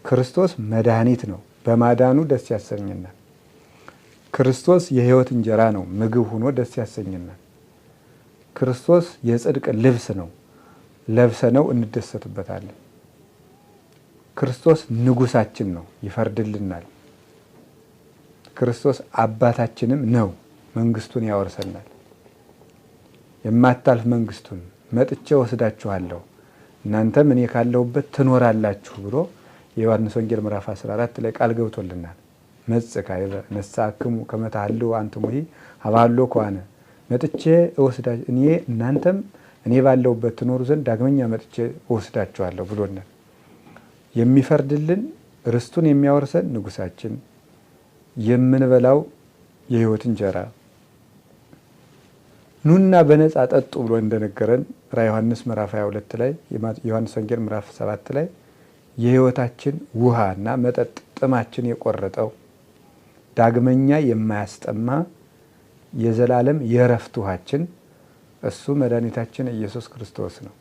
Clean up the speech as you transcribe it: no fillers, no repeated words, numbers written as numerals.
ክርስቶስ መድኃኒት ነው፣ በማዳኑ ደስ ያሰኘናል። ክርስቶስ የሕይወት እንጀራ ነው፣ ምግብ ሆኖ ደስ ያሰኘናል። ክርስቶስ የጽድቅ ልብስ ነው፣ ለብሰነው እንደሰትበታለን። ክርስቶስ ንጉሳችን ነው፣ ይፈርድልናል። ክርስቶስ አባታችንም ነው፣ መንግስቱን ያወርሰናል። የማታልፍ መንግስቱን መጥቼ ወስዳችኋለሁ እናንተም እኔ ካለሁበት ትኖራላችሁ ብሎ የዮሐንስ ወንጌል ምዕራፍ 14 ላይ ቃል ገብቶልናል። መጽእ ካዕበ ነሣእክሙ ከመ ተሐልዉ አንትሙ ሀበ ከዋነ መጥቼ እናንተም እኔ ባለሁበት ትኖሩ ዘንድ ዳግመኛ መጥቼ እወስዳችኋለሁ ብሎናል። የሚፈርድልን ርስቱን የሚያወርሰን ንጉሳችን፣ የምንበላው የሕይወት እንጀራ፣ ኑና በነፃ ጠጡ ብሎ እንደነገረን ራዕየ ዮሐንስ ምዕራፍ 22 ላይ ዮሐንስ ወንጌል ምዕራፍ 7 ላይ የሕይወታችን ውሃና መጠጥ ጥማችን የቆረጠው ዳግመኛ የማያስጠማ የዘላለም የእረፍት ውሃችን እሱ መድኃኒታችን ኢየሱስ ክርስቶስ ነው።